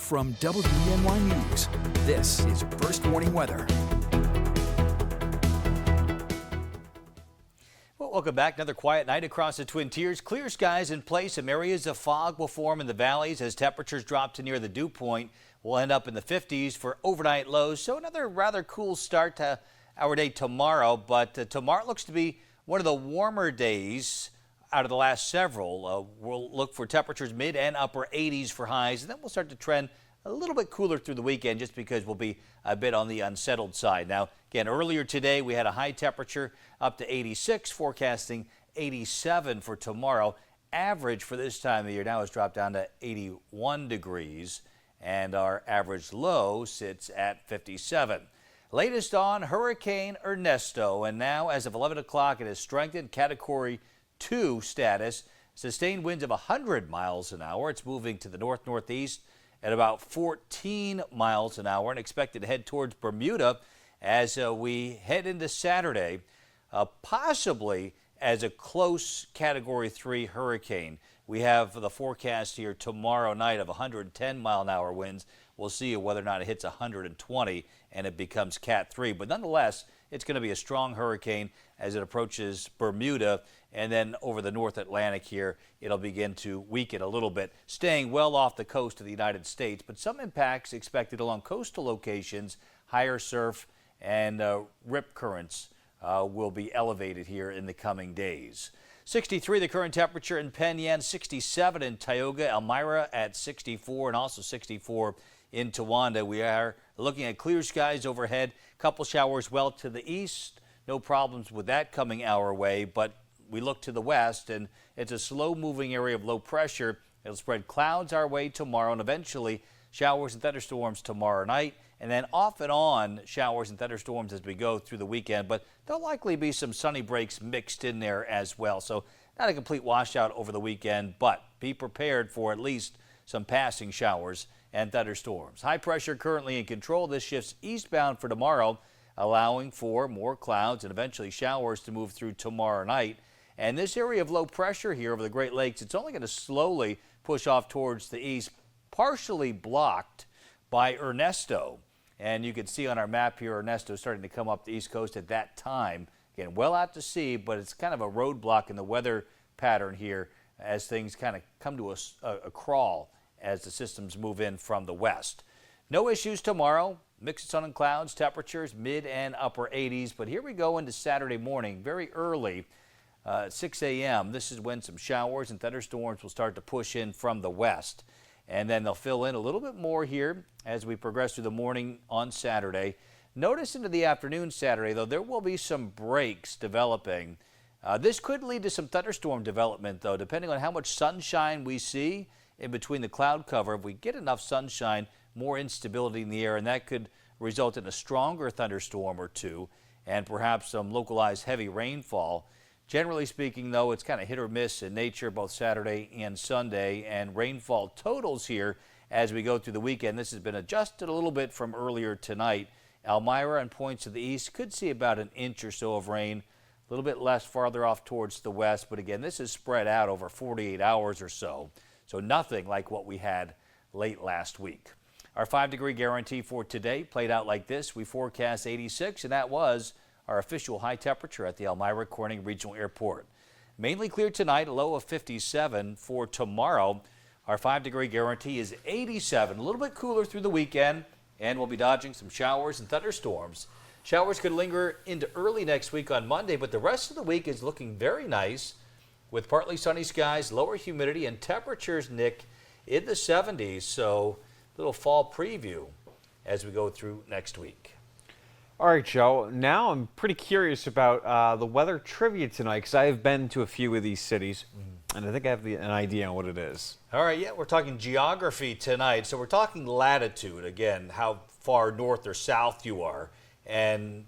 From WENY News, this is First Warning Weather. Well, welcome back. Another quiet night across the Twin Tiers. Clear skies in place. Some areas of fog will form in the valleys as temperatures drop to near the dew point. We'll end up in the 50s for overnight lows. So another rather cool start to our day tomorrow. But tomorrow looks to be one of the warmer days out of the last several. We'll look for temperatures mid and upper 80s for highs, and then we'll start to trend a little bit cooler through the weekend just because we'll be a bit on the unsettled side. Now, again, earlier today we had a high temperature up to 86, forecasting 87 for tomorrow. Average for this time of year now has dropped down to 81 degrees, and our average low sits at 57. Latest on Hurricane Ernesto, and now as of 11 o'clock it has strengthened Category 2 status, sustained winds of 100 miles an hour. It's moving to the north-northeast at about 14 miles an hour and expected to head towards Bermuda as we head into Saturday, possibly as a close Category 3 hurricane. We have the forecast here tomorrow night of 110 mile an hour winds. We'll see whether or not it hits 120 and it becomes Cat 3. But nonetheless, it's going to be a strong hurricane as it approaches Bermuda, and then over the North Atlantic here, it'll begin to weaken a little bit, staying well off the coast of the United States. But some impacts expected along coastal locations. Higher surf and rip currents will be elevated here in the coming days. 63 the current temperature in Penn, 67 in Tioga, Elmira at 64, and also 64 in Towanda. We are looking at clear skies overhead, couple showers well to the east. No problems with that coming our way, but we look to the west, and it's a slow-moving area of low pressure. It'll spread clouds our way tomorrow, and eventually showers and thunderstorms tomorrow night, and then off and on showers and thunderstorms as we go through the weekend. But there'll likely be some sunny breaks mixed in there as well. So not a complete washout over the weekend, but be prepared for at least some passing showers and thunderstorms. High pressure currently in control. This shifts eastbound for tomorrow, allowing for more clouds and eventually showers to move through tomorrow night. And this area of low pressure here over the Great Lakes, it's only going to slowly push off towards the east, partially blocked by Ernesto. And you can see on our map here, Ernesto starting to come up the east coast at that time. Again, well out to sea, but it's kind of a roadblock in the weather pattern here as things kind of come to a crawl as the systems move in from the west. No issues tomorrow. Mix of sun and clouds, temperatures mid and upper 80s. But here we go into Saturday morning, very early, 6 a.m. This is when some showers and thunderstorms will start to push in from the west. And then they'll fill in a little bit more here as we progress through the morning on Saturday. Notice into the afternoon Saturday, though, there will be some breaks developing. This could lead to some thunderstorm development, though, depending on how much sunshine we see in between the cloud cover. If we get enough sunshine, more instability in the air, and that could result in a stronger thunderstorm or two and perhaps some localized heavy rainfall. Generally speaking, though, it's kind of hit or miss in nature both Saturday and Sunday, and rainfall totals here as we go through the weekend. This has been adjusted a little bit from earlier tonight. Elmira and points to the east could see about an inch or so of rain, a little bit less farther off towards the west, but again, this is spread out over 48 hours or so, so nothing like what we had late last week. Our 5-degree guarantee for today played out like this. We forecast 86, and that was our official high temperature at the Elmira Corning Regional Airport. Mainly clear tonight, a low of 57 for tomorrow. Our 5-degree guarantee is 87, a little bit cooler through the weekend, and we'll be dodging some showers and thunderstorms. Showers could linger into early next week on Monday, but the rest of the week is looking very nice with partly sunny skies, lower humidity, and temperatures, Nick, in the 70s. So a little fall preview as we go through next week. All right, Joe. Now I'm pretty curious about the weather trivia tonight because I have been to a few of these cities, and I think I have an idea on what it is. All right, yeah, we're talking geography tonight. So we're talking latitude, again, how far north or south you are, and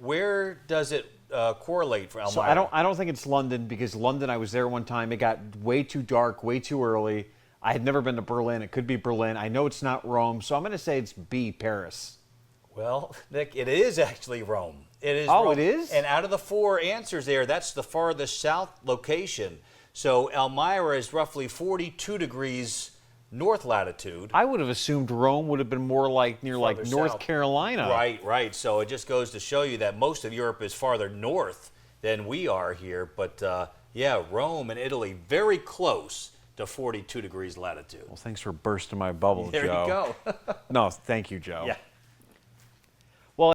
where does it correlate for Elmira? So I don't think it's London, because London, I was there one time. It got way too dark, way too early. I had never been to Berlin. It could be Berlin. I know it's not Rome, so I'm going to say it's B, Paris. Well, Nick, it is actually Rome. It is. Oh, Rome. it is? And out of the 4 answers there, that's the farthest south location. So Elmira is roughly 42 degrees north latitude. I would have assumed Rome would have been more like near like Farther North south. Carolina. Right. So it just goes to show you that most of Europe is farther north than we are here. But yeah, Rome and Italy very close to 42 degrees latitude. Well, thanks for bursting my bubble, There Joe. you go. No, thank you, Joe. Yeah.